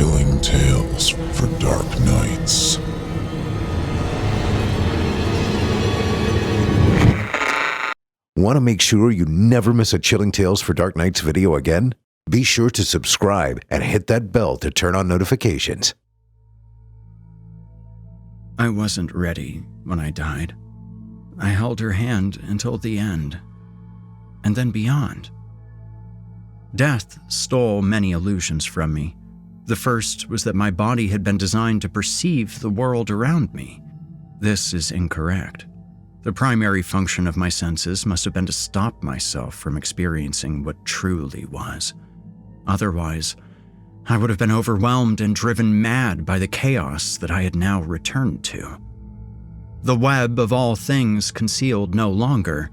Chilling tales for dark nights. Want to make sure you never miss a Chilling Tales for Dark Nights video again? Be sure to subscribe and hit that bell to turn on notifications. I wasn't ready when I died. I held her hand until the end, and then beyond. Death stole many illusions from me. The first was that my body had been designed to perceive the world around me. This is incorrect. The primary function of my senses must have been to stop myself from experiencing what truly was. Otherwise, I would have been overwhelmed and driven mad by the chaos that I had now returned to. The web of all things concealed no longer.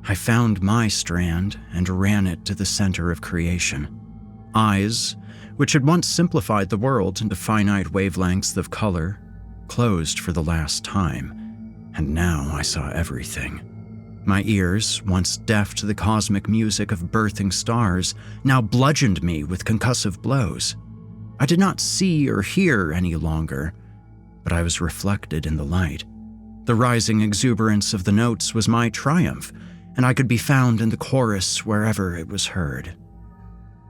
I found my strand and ran it to the center of creation. Eyes, which had once simplified the world into finite wavelengths of color, closed for the last time, and now I saw everything. My ears, once deaf to the cosmic music of birthing stars, now bludgeoned me with concussive blows. I did not see or hear any longer, but I was reflected in the light. The rising exuberance of the notes was my triumph, and I could be found in the chorus wherever it was heard.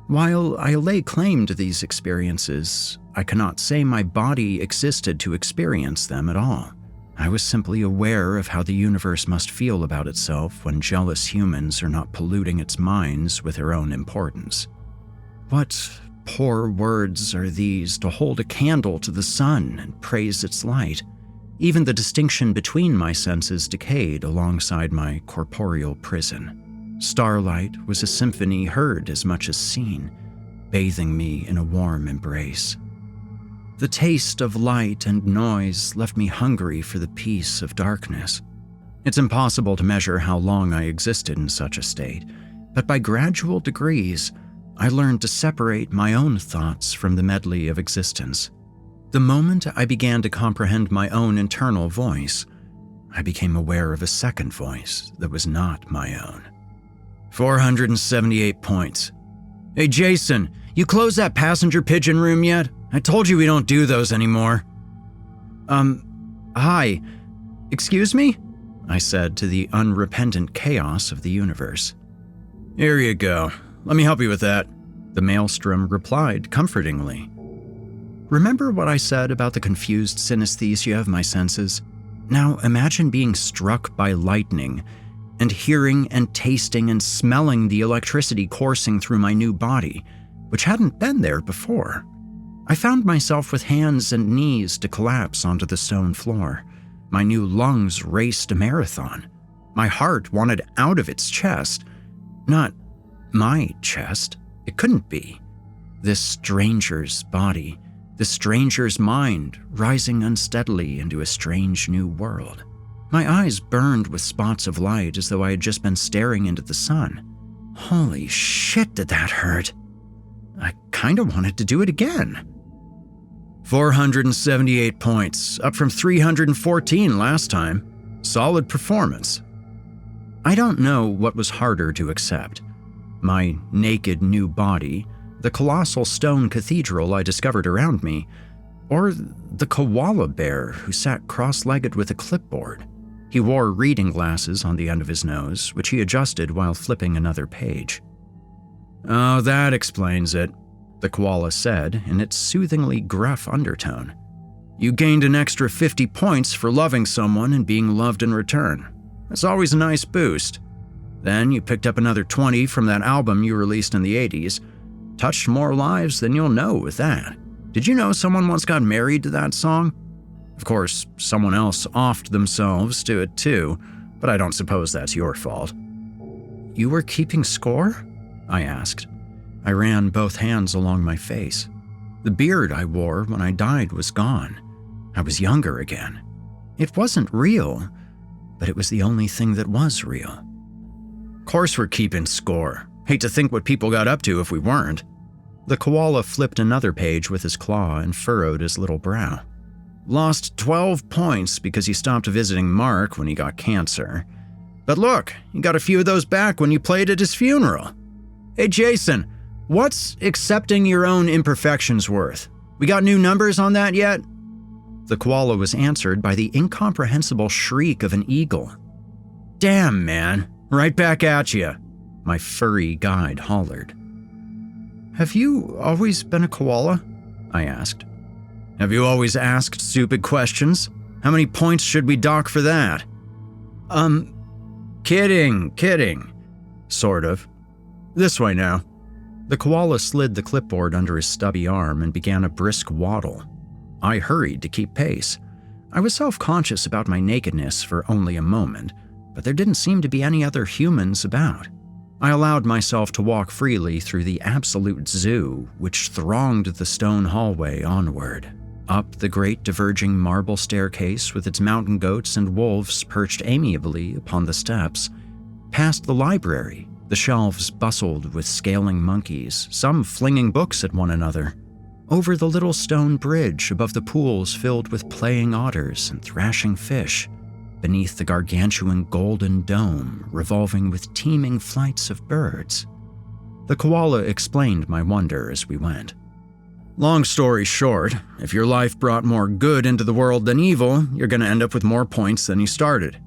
While I lay claim to these experiences, I cannot say my body existed to experience them at all. I was simply aware of how the universe must feel about itself when jealous humans are not polluting its minds with their own importance. What poor words are these to hold a candle to the sun and praise its light? Even the distinction between my senses decayed alongside my corporeal prison. Starlight was a symphony heard as much as seen, bathing me in a warm embrace. The taste of light and noise left me hungry for the peace of darkness. It's impossible to measure how long I existed in such a state, but by gradual degrees, I learned to separate my own thoughts from the medley of existence. The moment I began to comprehend my own internal voice, I became aware of a second voice that was not my own. 478 points. Hey Jason, you closed that passenger pigeon room yet? I told you we don't do those anymore. Hi. Excuse me? I said to the unrepentant chaos of the universe. Here you go. Let me help you with that, the maelstrom replied comfortingly. Remember what I said about the confused synesthesia of my senses? Now imagine being struck by lightning and hearing and tasting and smelling the electricity coursing through my new body, which hadn't been there before. I found myself with hands and knees to collapse onto the stone floor. My new lungs raced a marathon. My heart wanted out of its chest. Not my chest. It couldn't be. This stranger's body, this stranger's mind, rising unsteadily into a strange new world. My eyes burned with spots of light as though I had just been staring into the sun. Holy shit, did that hurt? I kind of wanted to do it again. 478 points, up from 314 last time. Solid performance. I don't know what was harder to accept. My naked new body, the colossal stone cathedral I discovered around me, or the koala bear who sat cross-legged with a clipboard. He wore reading glasses on the end of his nose, which he adjusted while flipping another page. Oh, that explains it, the koala said in its soothingly gruff undertone. You gained an extra 50 points for loving someone and being loved in return. That's always a nice boost. Then you picked up another 20 from that album you released in the 80s. Touched more lives than you'll know with that. Did you know someone once got married to that song? Of course, someone else offed themselves to it too, but I don't suppose that's your fault. You were keeping score? I asked. I ran both hands along my face. The beard I wore when I died was gone. I was younger again. It wasn't real, but it was the only thing that was real. Course we're keeping score. Hate to think what people got up to if we weren't. The koala flipped another page with his claw and furrowed his little brow. Lost 12 points because he stopped visiting Mark when he got cancer. But look, you got a few of those back when you played at his funeral. Hey Jason, what's accepting your own imperfections worth? We got new numbers on that yet?" The koala was answered by the incomprehensible shriek of an eagle. "Damn, man, right back at you," my furry guide hollered. "Have you always been a koala?" I asked. "Have you always asked stupid questions? How many points should we dock for that?" Kidding. Sort of. This way now." The koala slid the clipboard under his stubby arm and began a brisk waddle. I hurried to keep pace. I was self-conscious about my nakedness for only a moment, but there didn't seem to be any other humans about. I allowed myself to walk freely through the absolute zoo, which thronged the stone hallway onward, up the great diverging marble staircase with its mountain goats and wolves perched amiably upon the steps, past the library. The shelves bustled with scaling monkeys, some flinging books at one another, over the little stone bridge above the pools filled with playing otters and thrashing fish, beneath the gargantuan golden dome revolving with teeming flights of birds. The koala explained my wonder as we went. "Long story short, if your life brought more good into the world than evil, you're going to end up with more points than you started.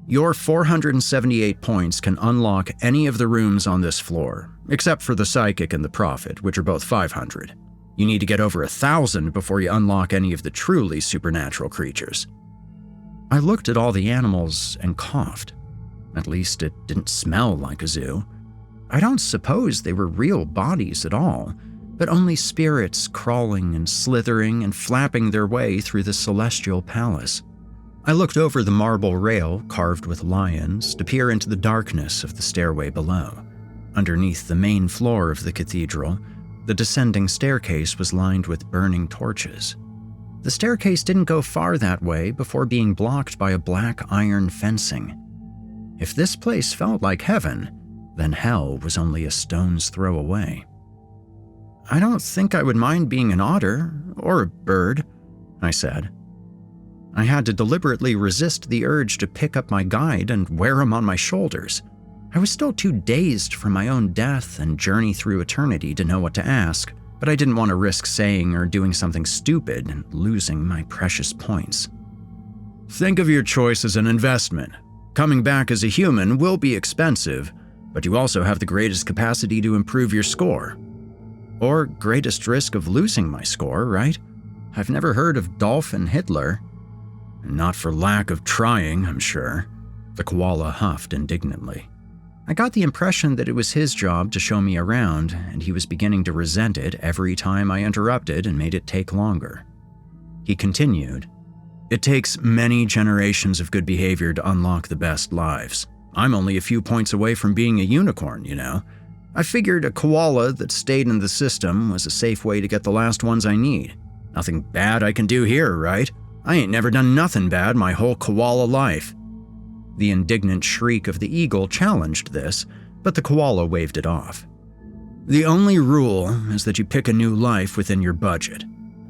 Your 478 points can unlock any of the rooms on this floor, except for the psychic and the prophet, which are both 500. You need to get over 1,000 before you unlock any of the truly supernatural creatures." I looked at all the animals and coughed. At least it didn't smell like a zoo. I don't suppose they were real bodies at all, but only spirits crawling and slithering and flapping their way through the celestial palace. I looked over the marble rail carved with lions to peer into the darkness of the stairway below. Underneath the main floor of the cathedral, the descending staircase was lined with burning torches. The staircase didn't go far that way before being blocked by a black iron fencing. If this place felt like heaven, then hell was only a stone's throw away. "I don't think I would mind being an otter or a bird," I said. I had to deliberately resist the urge to pick up my guide and wear him on my shoulders. I was still too dazed from my own death and journey through eternity to know what to ask, but I didn't want to risk saying or doing something stupid and losing my precious points. "Think of your choice as an investment. Coming back as a human will be expensive, but you also have the greatest capacity to improve your score. Or greatest risk of losing my score, right? I've never heard of Dolphin Hitler." "Not for lack of trying, I'm sure," the koala huffed indignantly. I got the impression that it was his job to show me around, and he was beginning to resent it every time I interrupted and made it take longer. He continued, "It takes many generations of good behavior to unlock the best lives. I'm only a few points away from being a unicorn, you know. I figured a koala that stayed in the system was a safe way to get the last ones I need. Nothing bad I can do here, right? I ain't never done nothing bad my whole koala life." The indignant shriek of the eagle challenged this, but the koala waved it off. "The only rule is that you pick a new life within your budget.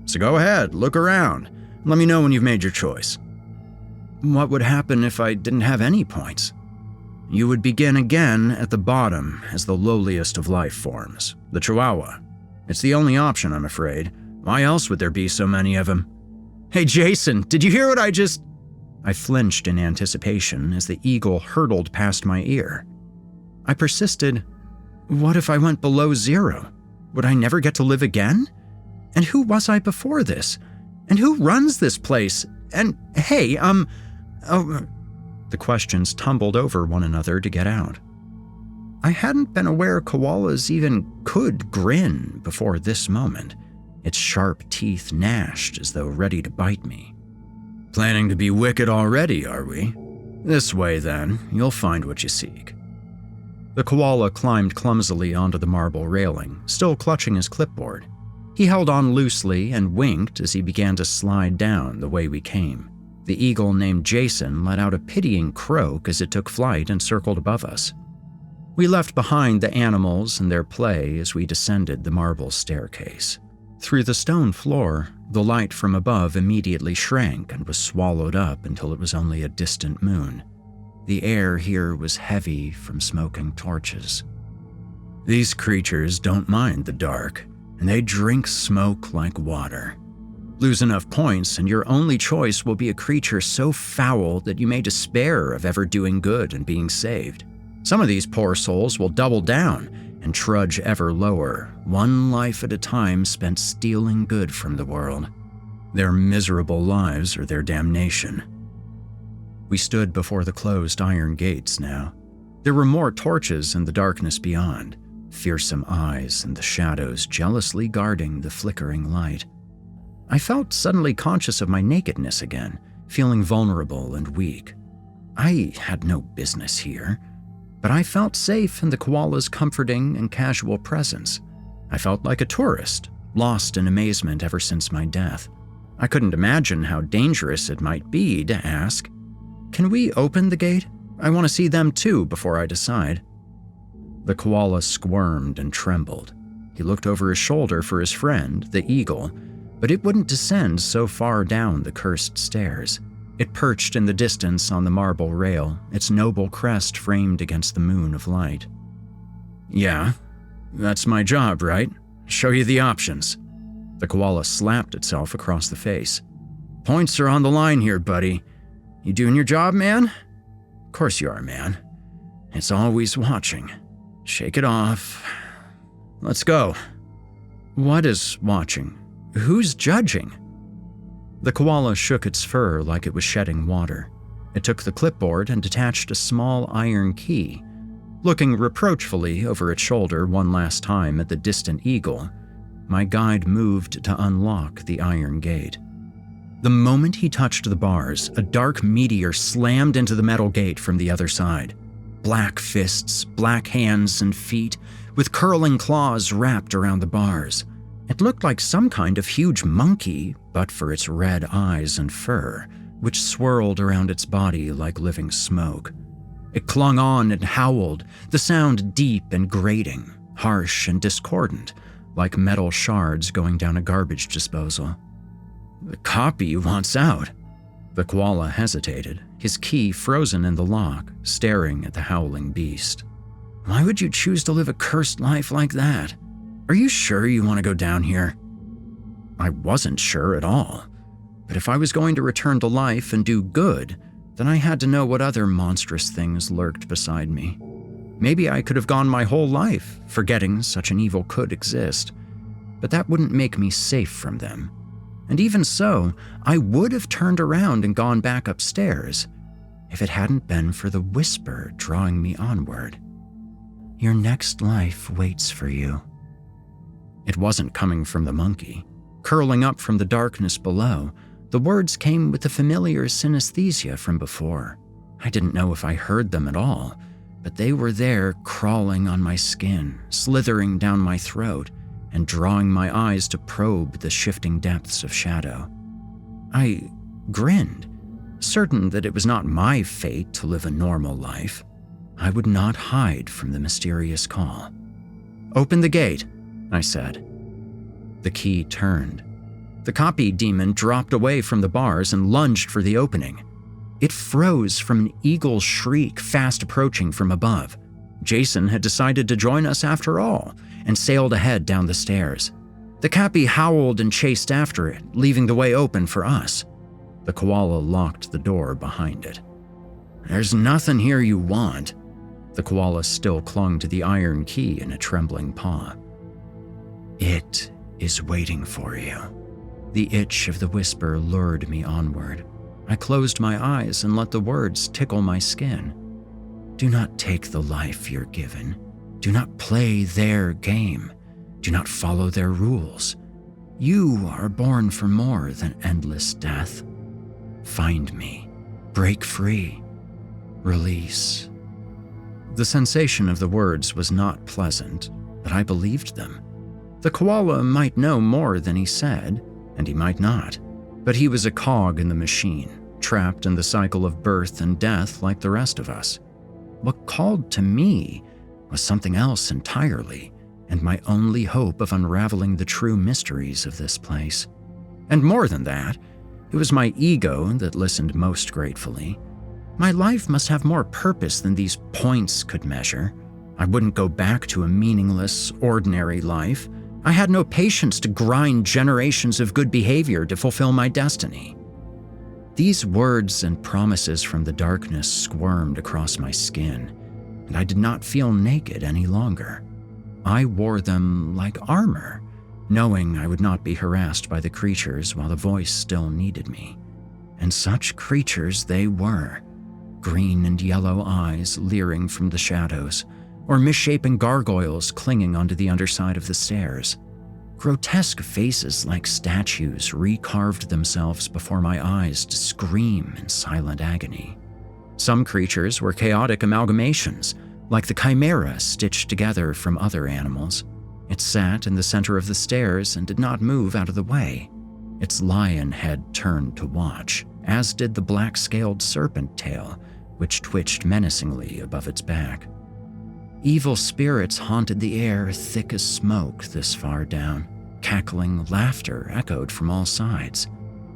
So go ahead, look around, and let me know when you've made your choice." "What would happen if I didn't have any points?" "You would begin again at the bottom as the lowliest of life forms, the Chihuahua. It's the only option, I'm afraid. Why else would there be so many of them?" "Hey Jason, did you hear what I just—" I flinched in anticipation as the eagle hurtled past my ear. I persisted, "What if I went below zero? Would I never get to live again? And who was I before this? And who runs this place? And hey, The questions tumbled over one another to get out. I hadn't been aware koalas even could grin before this moment. Its sharp teeth gnashed as though ready to bite me. "Planning to be wicked already, are we? This way, then. You'll find what you seek." The koala climbed clumsily onto the marble railing, still clutching his clipboard. He held on loosely and winked as he began to slide down the way we came. The eagle named Jason let out a pitying croak as it took flight and circled above us. We left behind the animals and their play as we descended the marble staircase. Through the stone floor, the light from above immediately shrank and was swallowed up until it was only a distant moon. The air here was heavy from smoking torches. "These creatures don't mind the dark, and they drink smoke like water. Lose enough points, and your only choice will be a creature so foul that you may despair of ever doing good and being saved. Some of these poor souls will double down and trudge ever lower, one life at a time spent stealing good from the world. Their miserable lives are their damnation. We stood before the closed iron gates now. There were more torches in the darkness beyond, fearsome eyes in the shadows jealously guarding the flickering light. I felt suddenly conscious of my nakedness again, feeling vulnerable and weak. I had no business here, but I felt safe in the koala's comforting and casual presence. I felt like a tourist, lost in amazement ever since my death. I couldn't imagine how dangerous it might be to ask, "Can we open the gate? I want to see them too before I decide." The koala squirmed and trembled. He looked over his shoulder for his friend, the eagle, but it wouldn't descend so far down the cursed stairs. It perched in the distance on the marble rail, its noble crest framed against the moon of light. "Yeah, that's my job, right? Show you the options." The koala slapped itself across the face. "Points are on the line here, buddy. You doing your job, man?" "Of course you are, man. It's always watching. Shake it off. Let's go." "What is watching? Who's judging?" The koala shook its fur like it was shedding water. It took the clipboard and detached a small iron key. Looking reproachfully over its shoulder one last time at the distant eagle, my guide moved to unlock the iron gate. The moment he touched the bars, a dark meteor slammed into the metal gate from the other side. Black fists, black hands and feet, with curling claws wrapped around the bars. It looked like some kind of huge monkey, but for its red eyes and fur, which swirled around its body like living smoke. It clung on and howled, the sound deep and grating, harsh and discordant, like metal shards going down a garbage disposal. "The copy wants out." The koala hesitated, his key frozen in the lock, staring at the howling beast. "Why would you choose to live a cursed life like that? Are you sure you want to go down here?" I wasn't sure at all, but if I was going to return to life and do good, then I had to know what other monstrous things lurked beside me. Maybe I could have gone my whole life forgetting such an evil could exist, but that wouldn't make me safe from them. And even so, I would have turned around and gone back upstairs if it hadn't been for the whisper drawing me onward. "Your next life waits for you." It wasn't coming from the monkey. Curling up from the darkness below, the words came with the familiar synesthesia from before. I didn't know if I heard them at all, but they were there crawling on my skin, slithering down my throat, and drawing my eyes to probe the shifting depths of shadow. I grinned, certain that it was not my fate to live a normal life. I would not hide from the mysterious call. "Open the gate," I said. The key turned. The copy demon dropped away from the bars and lunged for the opening. It froze from an eagle's shriek fast approaching from above. Jason had decided to join us after all and sailed ahead down the stairs. The copy howled and chased after it, leaving the way open for us. The koala locked the door behind it. "There's nothing here you want." The koala still clung to the iron key in a trembling paw. "It is waiting for you." The itch of the whisper lured me onward. I closed my eyes and let the words tickle my skin. "Do not take the life you're given. Do not play their game. Do not follow their rules. You are born for more than endless death. Find me. Break free. Release." The sensation of the words was not pleasant, but I believed them. The koala might know more than he said, and he might not, but he was a cog in the machine, trapped in the cycle of birth and death like the rest of us. What called to me was something else entirely, and my only hope of unraveling the true mysteries of this place. And more than that, it was my ego that listened most gratefully. My life must have more purpose than these points could measure. I wouldn't go back to a meaningless, ordinary life. I had no patience to grind generations of good behavior to fulfill my destiny. These words and promises from the darkness squirmed across my skin, and I did not feel naked any longer. I wore them like armor, knowing I would not be harassed by the creatures while the voice still needed me. And such creatures they were, green and yellow eyes leering from the shadows, or misshapen gargoyles clinging onto the underside of the stairs. Grotesque faces like statues recarved themselves before my eyes to scream in silent agony. Some creatures were chaotic amalgamations, like the chimera stitched together from other animals. It sat in the center of the stairs and did not move out of the way. Its lion head turned to watch, as did the black-scaled serpent tail, which twitched menacingly above its back. Evil spirits haunted the air thick as smoke this far down. Cackling laughter echoed from all sides.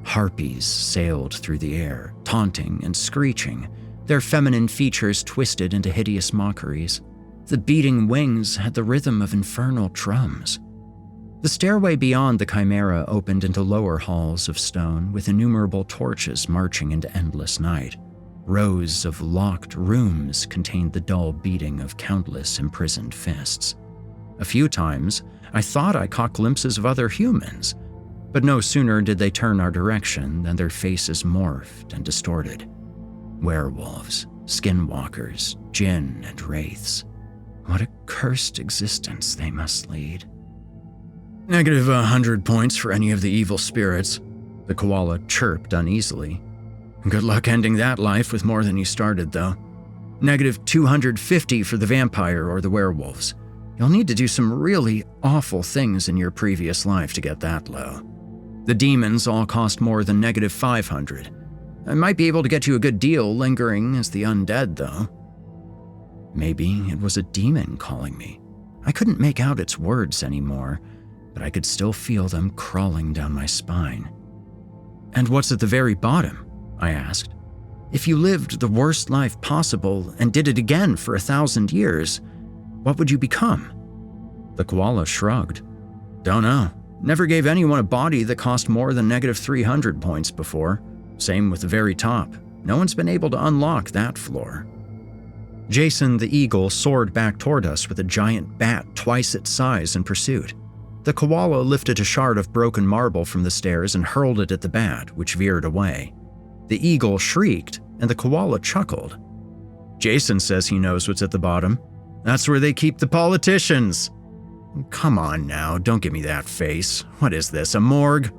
Harpies sailed through the air, taunting and screeching, their feminine features twisted into hideous mockeries. The beating wings had the rhythm of infernal drums. The stairway beyond the chimera opened into lower halls of stone with innumerable torches marching into endless night. Rows of locked rooms contained the dull beating of countless imprisoned fists. A few times, I thought I caught glimpses of other humans, but no sooner did they turn our direction than their faces morphed and distorted. Werewolves, skinwalkers, jinn, and wraiths. What a cursed existence they must lead. Negative 100 points for any of the evil spirits, the koala chirped uneasily. Good luck ending that life with more than you started, though. Negative 250 for the vampire or the werewolves. You'll need to do some really awful things in your previous life to get that low. The demons all cost more than negative 500. I might be able to get you a good deal lingering as the undead, though. Maybe it was a demon calling me. I couldn't make out its words anymore, but I could still feel them crawling down my spine. And what's at the very bottom? I asked. If you lived the worst life possible and did it again for 1,000 years, what would you become? The koala shrugged. Don't know. Never gave anyone a body that cost more than negative 300 points before. Same with the very top. No one's been able to unlock that floor. Jason the eagle soared back toward us with a giant bat twice its size in pursuit. The koala lifted a shard of broken marble from the stairs and hurled it at the bat, which veered away. The eagle shrieked, and the koala chuckled. Jason says he knows what's at the bottom. That's where they keep the politicians. Come on now, don't give me that face. What is this, a morgue?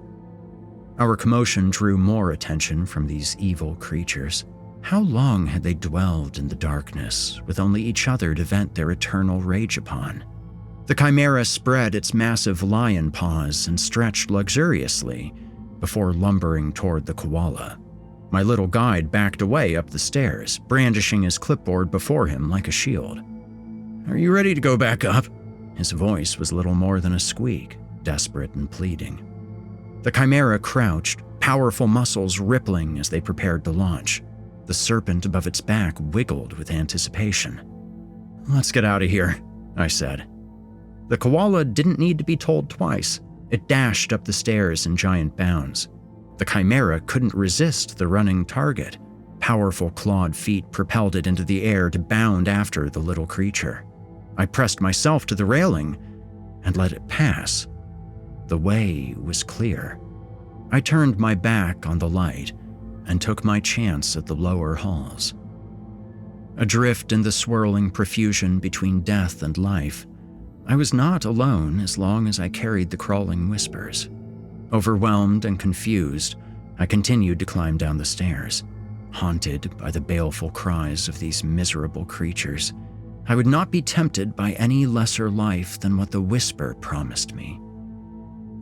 Our commotion drew more attention from these evil creatures. How long had they dwelled in the darkness, with only each other to vent their eternal rage upon? The chimera spread its massive lion paws and stretched luxuriously before lumbering toward the koala. My little guide backed away up the stairs, brandishing his clipboard before him like a shield. Are you ready to go back up? His voice was little more than a squeak, desperate and pleading. The chimera crouched, powerful muscles rippling as they prepared to launch. The serpent above its back wiggled with anticipation. Let's get out of here, I said. The koala didn't need to be told twice. It dashed up the stairs in giant bounds. The chimera couldn't resist the running target. Powerful clawed feet propelled it into the air to bound after the little creature. I pressed myself to the railing and let it pass. The way was clear. I turned my back on the light and took my chance at the lower halls. Adrift in the swirling profusion between death and life, I was not alone as long as I carried the crawling whispers. Overwhelmed and confused, I continued to climb down the stairs, haunted by the baleful cries of these miserable creatures. I would not be tempted by any lesser life than what the whisper promised me.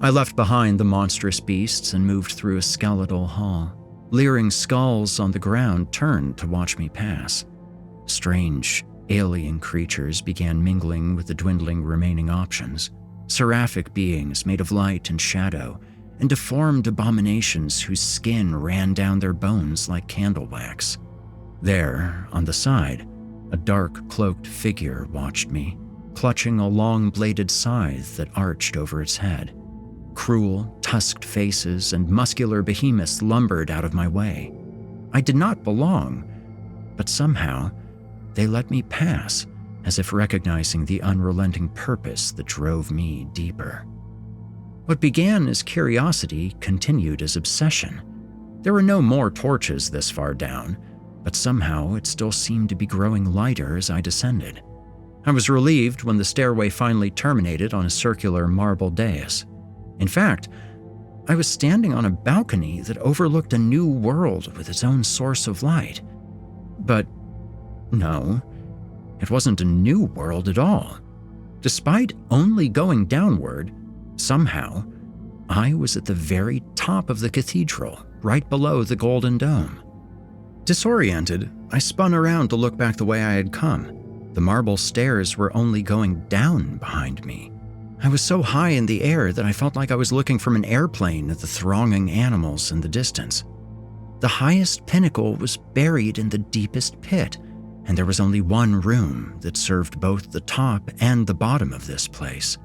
I left behind the monstrous beasts and moved through a skeletal hall. Leering skulls on the ground turned to watch me pass. Strange, alien creatures began mingling with the dwindling remaining options. Seraphic beings made of light and shadow, and deformed abominations whose skin ran down their bones like candle wax. There, on the side, a dark, cloaked figure watched me, clutching a long-bladed scythe that arched over its head. Cruel, tusked faces and muscular behemoths lumbered out of my way. I did not belong, but somehow they let me pass, as if recognizing the unrelenting purpose that drove me deeper. What began as curiosity continued as obsession. There were no more torches this far down, but somehow it still seemed to be growing lighter as I descended. I was relieved when the stairway finally terminated on a circular marble dais. In fact, I was standing on a balcony that overlooked a new world with its own source of light. But no, it wasn't a new world at all. Despite only going downward, somehow, I was at the very top of the cathedral, right below the golden dome. Disoriented, I spun around to look back the way I had come. The marble stairs were only going down behind me. I was so high in the air that I felt like I was looking from an airplane at the thronging animals in the distance. The highest pinnacle was buried in the deepest pit, and there was only one room that served both the top and the bottom of this place.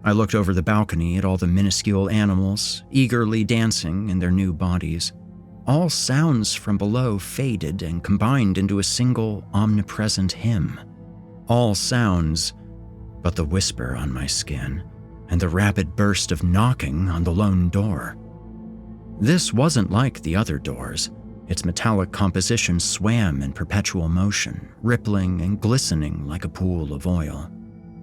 I looked over the balcony at all the minuscule animals, eagerly dancing in their new bodies. All sounds from below faded and combined into a single omnipresent hymn. All sounds but the whisper on my skin and the rapid burst of knocking on the lone door. This wasn't like the other doors. Its metallic composition swam in perpetual motion, rippling and glistening like a pool of oil.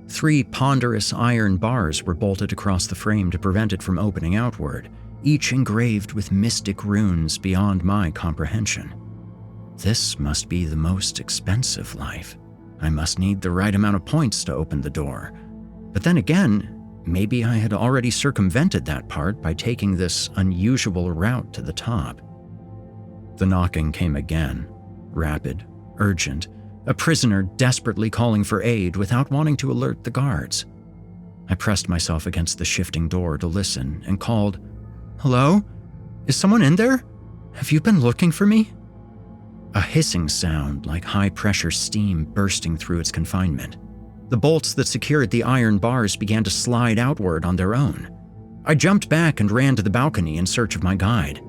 3 ponderous iron bars were bolted across the frame to prevent it from opening outward, each engraved with mystic runes beyond my comprehension. This must be the most expensive life. I must need the right amount of points to open the door. But then again, maybe I had already circumvented that part by taking this unusual route to the top. The knocking came again, rapid, urgent, a prisoner desperately calling for aid without wanting to alert the guards. I pressed myself against the shifting door to listen and called, "Hello? Is someone in there? Have you been looking for me?" A hissing sound like high-pressure steam bursting through its confinement. The bolts that secured the iron bars began to slide outward on their own. I jumped back and ran to the balcony in search of my guide.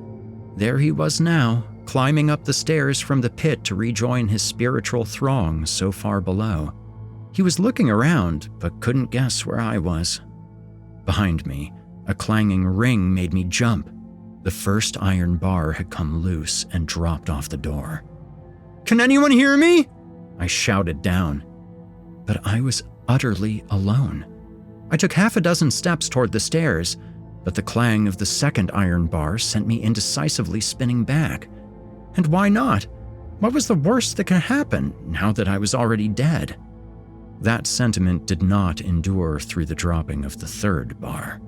There he was now, climbing up the stairs from the pit to rejoin his spiritual throng so far below. He was looking around, but couldn't guess where I was. Behind me, a clanging ring made me jump. The first iron bar had come loose and dropped off the door. "Can anyone hear me?" I shouted down. But I was utterly alone. I took 6 steps toward the stairs, but the clang of the second iron bar sent me indecisively spinning back. And why not? What was the worst that could happen now that I was already dead? That sentiment did not endure through the dropping of the third bar.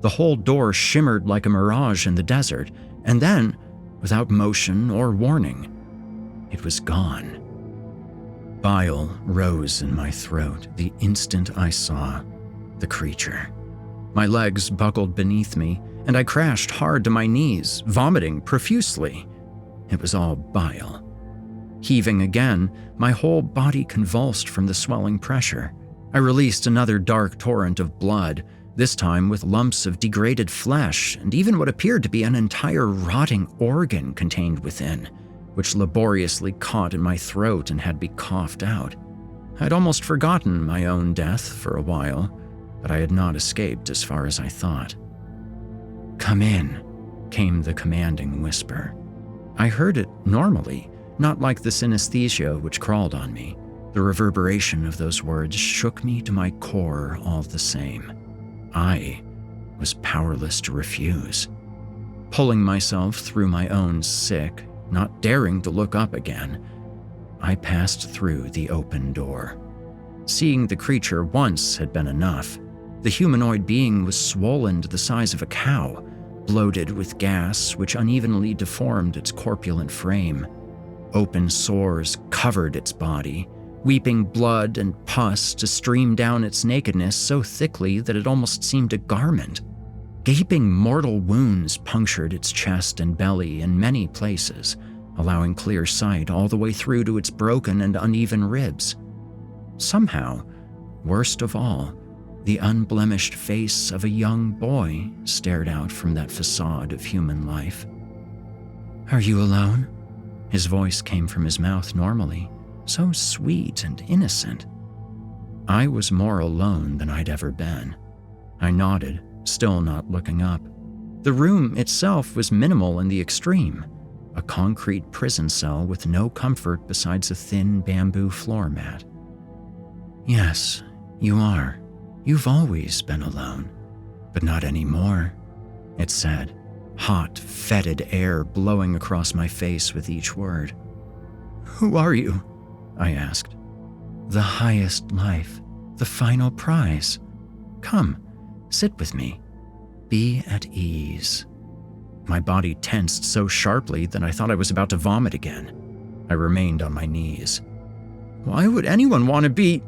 The whole door shimmered like a mirage in the desert, and then, without motion or warning, it was gone. Bile rose in my throat the instant I saw the creature. My legs buckled beneath me, and I crashed hard to my knees, vomiting profusely. It was all bile. Heaving again, my whole body convulsed from the swelling pressure. I released another dark torrent of blood, this time with lumps of degraded flesh and even what appeared to be an entire rotting organ contained within, which laboriously caught in my throat and had to be coughed out. I'd almost forgotten my own death for a while, but I had not escaped as far as I thought. "Come in," came the commanding whisper. I heard it normally, not like the synesthesia which crawled on me. The reverberation of those words shook me to my core all the same. I was powerless to refuse. Pulling myself through my own sick, not daring to look up again, I passed through the open door. Seeing the creature once had been enough. The humanoid being was swollen to the size of a cow, bloated with gas which unevenly deformed its corpulent frame. Open sores covered its body, weeping blood and pus to stream down its nakedness so thickly that it almost seemed a garment. Gaping mortal wounds punctured its chest and belly in many places, allowing clear sight all the way through to its broken and uneven ribs. Somehow, Worst of all, the unblemished face of a young boy stared out from that facade of human life. "Are you alone?" His voice came from his mouth normally, so sweet and innocent. I was more alone than I'd ever been. I nodded, still not looking up. The room itself was minimal in the extreme, a concrete prison cell with no comfort besides a thin bamboo floor mat. "Yes, you are. You've always been alone, but not anymore," it said, hot, fetid air blowing across my face with each word. "Who are you?" I asked. "The highest life, the final prize. Come, sit with me. Be at ease." My body tensed so sharply that I thought I was about to vomit again. I remained on my knees. "Why would anyone want to be—"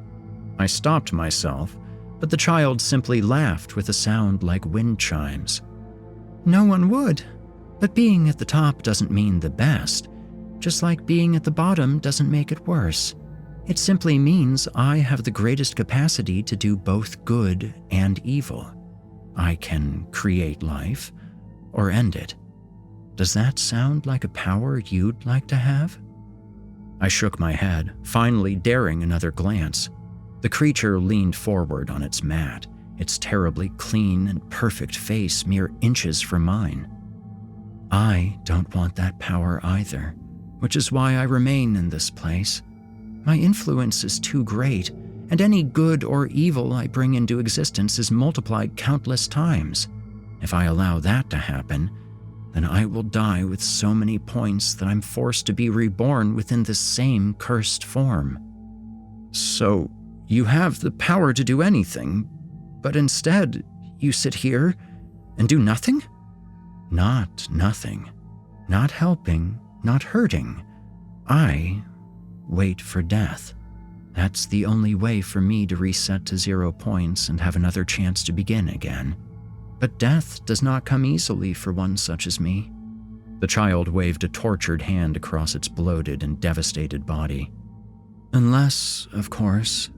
I stopped myself, but the child simply laughed with a sound like wind chimes. "No one would, but being at the top doesn't mean the best, just like being at the bottom doesn't make it worse. It simply means I have the greatest capacity to do both good and evil. I can create life or end it. Does that sound like a power you'd like to have?" I shook my head, finally daring another glance. The creature leaned forward on its mat, its terribly clean and perfect face mere inches from mine. I don't want that power either, which is why I remain in this place. My influence is too great, and any good or evil I bring into existence is multiplied countless times. If I allow that to happen, then I will die with so many points that I'm forced to be reborn within the same cursed form. "So, you have the power to do anything, but instead you sit here and do nothing?" "Not nothing. Not helping, not hurting. I wait for death. That's the only way for me to reset to 0 points and have another chance to begin again. But death does not come easily for one such as me." The child waved a tortured hand across its bloated and devastated body. "Unless, of course."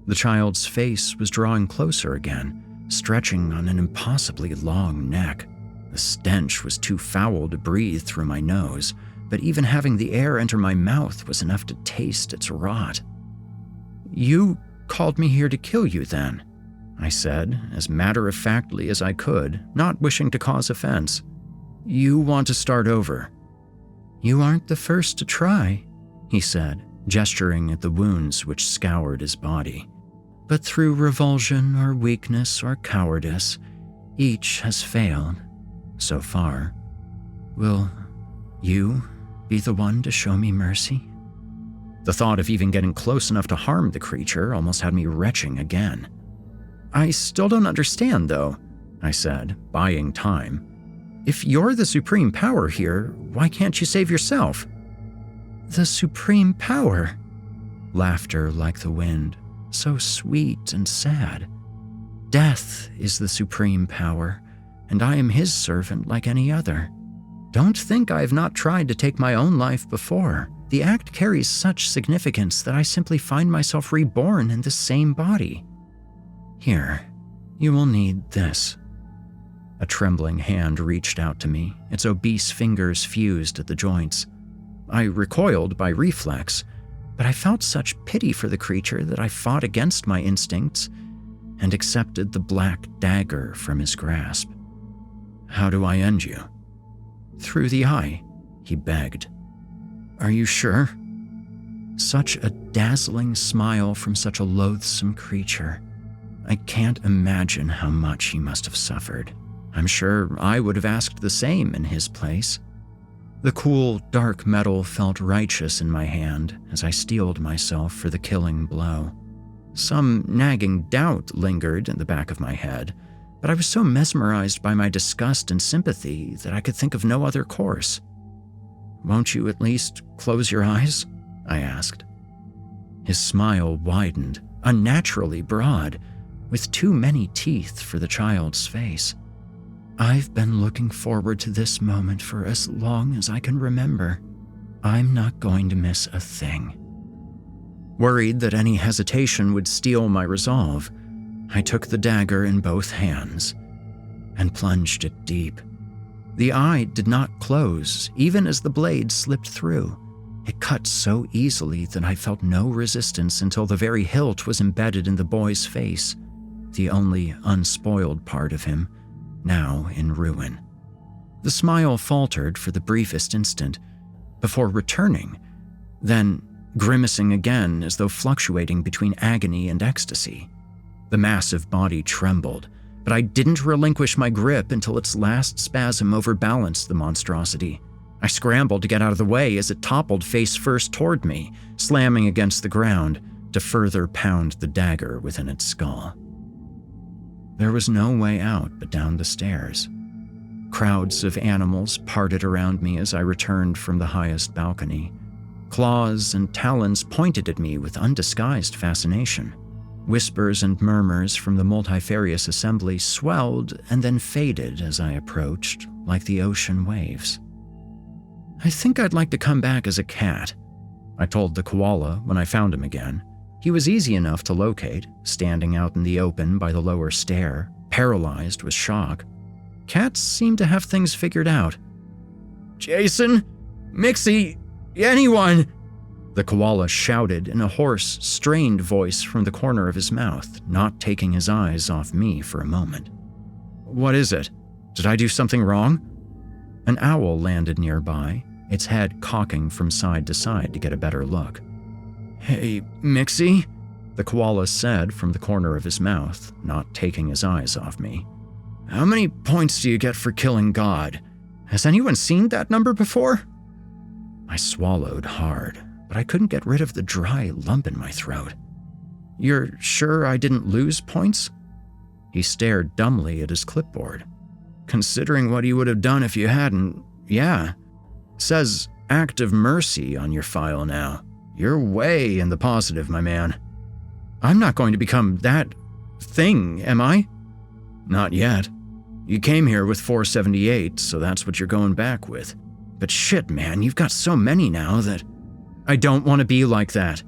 The child's face was drawing closer again, stretching on an impossibly long neck. The stench was too foul to breathe through my nose, but even having the air enter my mouth was enough to taste its rot. "You called me here to kill you, then?" I said, as matter-of-factly as I could, not wishing to cause offense. "You want to start over?" "You aren't the first to try," he said, gesturing at the wounds which scoured his body. "But through revulsion or weakness or cowardice, each has failed, so far. Will you be the one to show me mercy?" The thought of even getting close enough to harm the creature almost had me retching again. "I still don't understand, though," I said, buying time. "If you're the supreme power here, why can't you save yourself?" "The supreme power?" Laughter like the wind, so sweet and sad. "Death is the supreme power, and I am his servant like any other. Don't think I have not tried to take my own life before. The act carries such significance that I simply find myself reborn in the same body. Here, you will need this." A trembling hand reached out to me, its obese fingers fused at the joints. I recoiled by reflex, but I felt such pity for the creature that I fought against my instincts and accepted the black dagger from his grasp. "How do I end you?" "Through the eye," he begged. "Are you sure?" Such a dazzling smile from such a loathsome creature. I can't imagine how much he must have suffered. I'm sure I would have asked the same in his place. The cool, dark metal felt righteous in my hand as I steeled myself for the killing blow. Some nagging doubt lingered in the back of my head, but I was so mesmerized by my disgust and sympathy that I could think of no other course. "Won't you at least close your eyes?" I asked. His smile widened, unnaturally broad, with too many teeth for the child's face. "I've been looking forward to this moment for as long as I can remember. I'm not going to miss a thing." Worried that any hesitation would steal my resolve, I took the dagger in both hands and plunged it deep. The eye did not close, even as the blade slipped through. It cut so easily that I felt no resistance until the very hilt was embedded in the boy's face, the only unspoiled part of him, now in ruin. The smile faltered for the briefest instant, before returning, then grimacing again as though fluctuating between agony and ecstasy. The massive body trembled, but I didn't relinquish my grip until its last spasm overbalanced the monstrosity. I scrambled to get out of the way as it toppled face first toward me, slamming against the ground to further pound the dagger within its skull. There was no way out but down the stairs. Crowds of animals parted around me as I returned from the highest balcony. Claws and talons pointed at me with undisguised fascination. Whispers and murmurs from the multifarious assembly swelled and then faded as I approached, like the ocean waves. "I think I'd like to come back as a cat," I told the koala when I found him again. He was easy enough to locate, standing out in the open by the lower stair, paralyzed with shock. Cats seem to have things figured out. "Jason, Mixie, anyone!" the koala shouted in a hoarse, strained voice from the corner of his mouth, not taking his eyes off me for a moment. "What is it? Did I do something wrong?" An owl landed nearby, its head cocking from side to side to get a better look. "Hey, Mixie," the koala said from the corner of his mouth, not taking his eyes off me. "How many points do you get for killing God? Has anyone seen that number before?" I swallowed hard, but I couldn't get rid of the dry lump in my throat. "You're sure I didn't lose points?" He stared dumbly at his clipboard. "Considering what you would have done if you hadn't, yeah. Says act of mercy on your file now. You're way in the positive, my man. I'm not going to become that thing, am I?" "Not yet. You came here with 478, so that's what you're going back with. But shit, man, you've got so many now that..." "I don't want to be like that."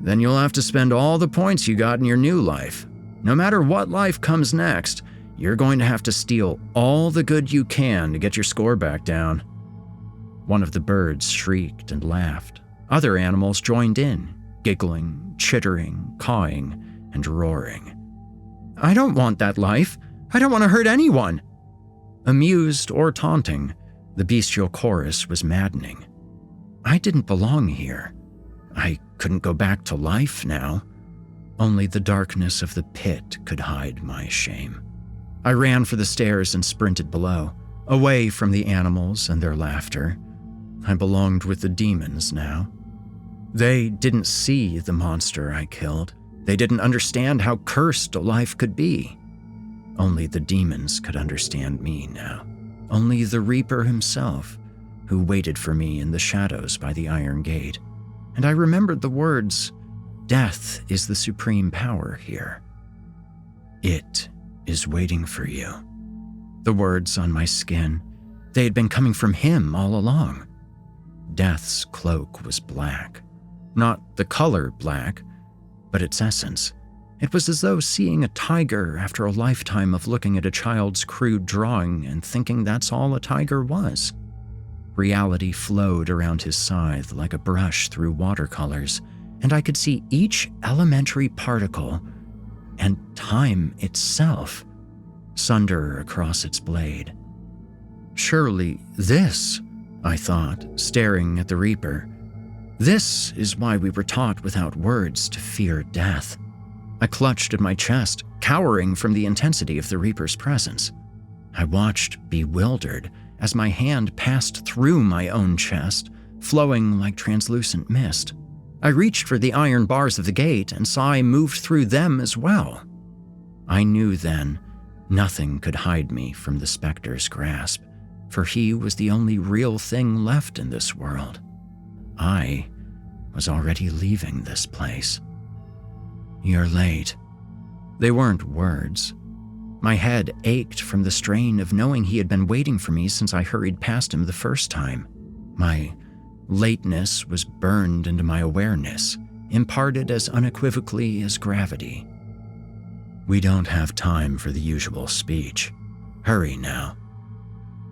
"Then you'll have to spend all the points you got in your new life. No matter what life comes next, you're going to have to steal all the good you can to get your score back down." One of the birds shrieked and laughed. Other animals joined in, giggling, chittering, cawing, and roaring. "I don't want that life. I don't want to hurt anyone." Amused or taunting, the bestial chorus was maddening. I didn't belong here. I couldn't go back to life now. Only the darkness of the pit could hide my shame. I ran for the stairs and sprinted below, away from the animals and their laughter. I belonged with the demons now. They didn't see the monster I killed. They didn't understand how cursed a life could be. Only the demons could understand me now. Only the Reaper himself, who waited for me in the shadows by the iron gate. And I remembered the words, "Death is the supreme power here. It is waiting for you." The words on my skin, they had been coming from him all along. Death's cloak was black. Not the color black, but its essence. It was as though seeing a tiger after a lifetime of looking at a child's crude drawing and thinking that's all a tiger was. Reality flowed around his scythe like a brush through watercolors, and I could see each elementary particle and time itself sunder across its blade. Surely this, I thought, staring at the Reaper. This is why we were taught without words to fear death. I clutched at my chest, cowering from the intensity of the Reaper's presence. I watched, bewildered, as my hand passed through my own chest, flowing like translucent mist. I reached for the iron bars of the gate and saw I moved through them as well. I knew then nothing could hide me from the specter's grasp, for he was the only real thing left in this world. I was already leaving this place. "You're late." They weren't words. My head ached from the strain of knowing he had been waiting for me since I hurried past him the first time. My lateness was burned into my awareness, imparted as unequivocally as gravity. "We don't have time for the usual speech. Hurry now."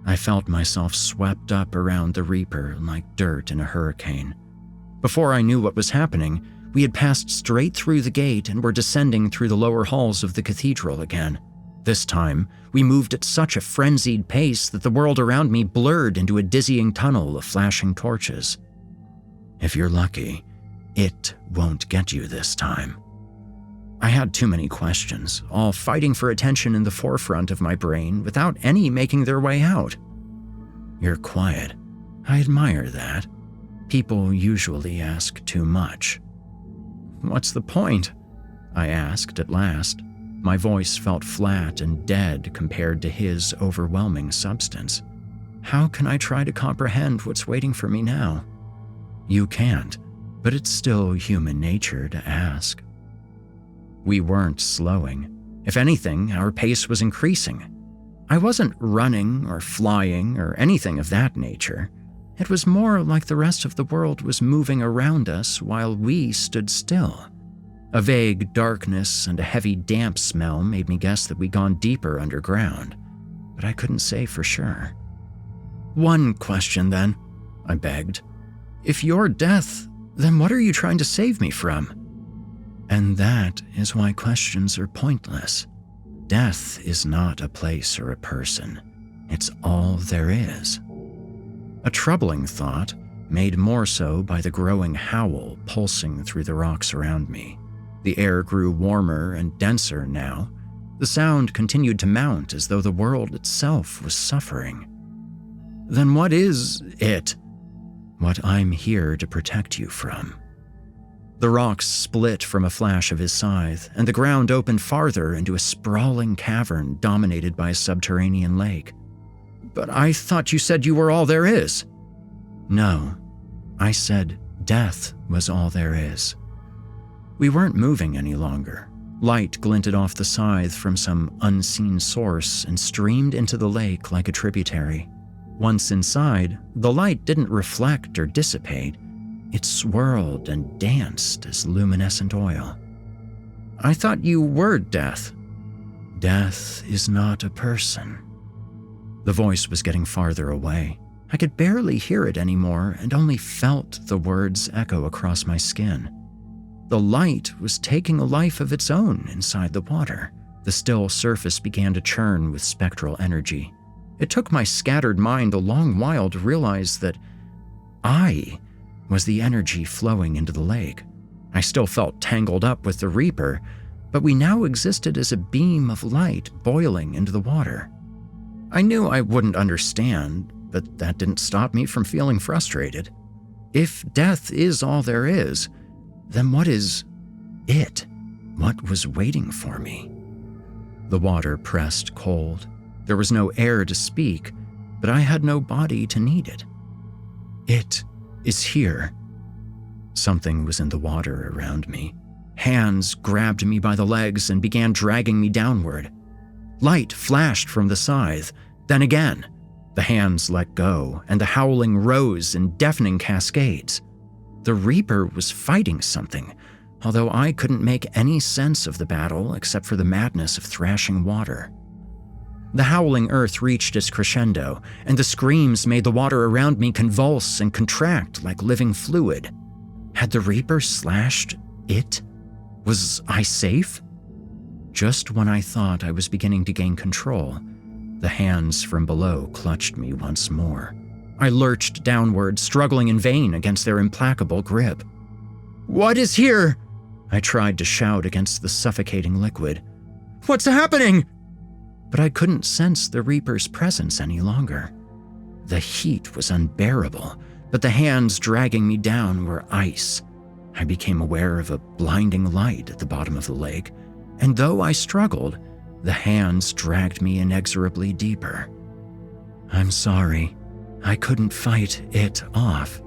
I felt myself swept up around the Reaper like dirt in a hurricane. Before I knew what was happening, we had passed straight through the gate and were descending through the lower halls of the cathedral again. This time, we moved at such a frenzied pace that the world around me blurred into a dizzying tunnel of flashing torches. If you're lucky, it won't get you this time. I had too many questions, all fighting for attention in the forefront of my brain without any making their way out. You're quiet. I admire that. People usually ask too much. What's the point? I asked at last. My voice felt flat and dead compared to his overwhelming substance. How can I try to comprehend what's waiting for me now? You can't, but it's still human nature to ask. We weren't slowing. If anything, our pace was increasing. I wasn't running or flying or anything of that nature. It was more like the rest of the world was moving around us while we stood still. A vague darkness and a heavy damp smell made me guess that we'd gone deeper underground, but I couldn't say for sure. One question then, I begged. If you're death, then what are you trying to save me from? And that is why questions are pointless. Death is not a place or a person. It's all there is. A troubling thought, made more so by the growing howl pulsing through the rocks around me. The air grew warmer and denser now. The sound continued to mount as though the world itself was suffering. Then what is it? What I'm here to protect you from. The rocks split from a flash of his scythe, and the ground opened farther into a sprawling cavern dominated by a subterranean lake. But I thought you said you were all there is. No, I said death was all there is. We weren't moving any longer. Light glinted off the scythe from some unseen source and streamed into the lake like a tributary. Once inside, the light didn't reflect or dissipate. It swirled and danced as luminescent oil. I thought you were death. Death is not a person. The voice was getting farther away. I could barely hear it anymore and only felt the words echo across my skin. The light was taking a life of its own inside the water. The still surface began to churn with spectral energy. It took my scattered mind a long while to realize that I was the energy flowing into the lake. I still felt tangled up with the Reaper, but we now existed as a beam of light boiling into the water. I knew I wouldn't understand, but that didn't stop me from feeling frustrated. If death is all there is, then what is it? What was waiting for me? The water pressed cold. There was no air to speak, but I had no body to need it. It is here. Something was in the water around me. Hands grabbed me by the legs and began dragging me downward. Light flashed from the scythe, then again. The hands let go, and the howling rose in deafening cascades. The Reaper was fighting something, although I couldn't make any sense of the battle except for the madness of thrashing water. The howling earth reached its crescendo, and the screams made the water around me convulse and contract like living fluid. Had the Reaper slashed it? Was I safe? Just when I thought I was beginning to gain control, the hands from below clutched me once more. I lurched downward, struggling in vain against their implacable grip. What is here? I tried to shout against the suffocating liquid. What's happening? But I couldn't sense the Reaper's presence any longer. The heat was unbearable, but the hands dragging me down were ice. I became aware of a blinding light at the bottom of the lake, and though I struggled, the hands dragged me inexorably deeper. I'm sorry. I couldn't fight it off.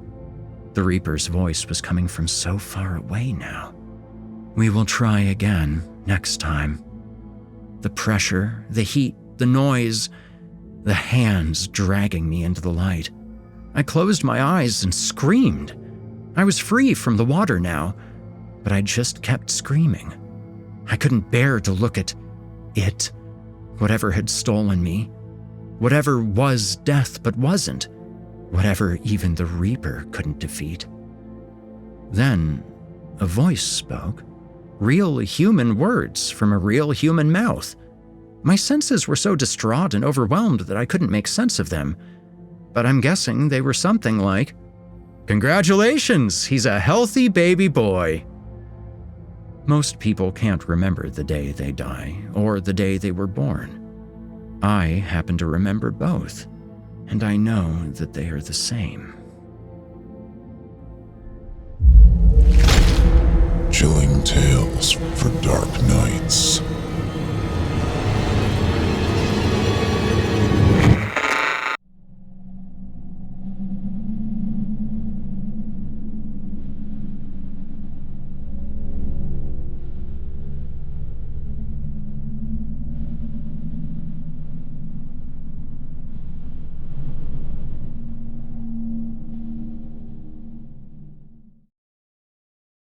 The Reaper's voice was coming from so far away now. We will try again next time. The pressure, the heat, the noise, the hands dragging me into the light. I closed my eyes and screamed. I was free from the water now. but I just kept screaming. I couldn't bear to look at it, whatever had stolen me, whatever was death but wasn't, whatever even the Reaper couldn't defeat. Then a voice spoke, real human words from a real human mouth. My senses were so distraught and overwhelmed that I couldn't make sense of them, but I'm guessing they were something like, "Congratulations, he's a healthy baby boy." Most people can't remember the day they die or the day they were born. I happen to remember both, and I know that they are the same. Chilling tales for dark nights.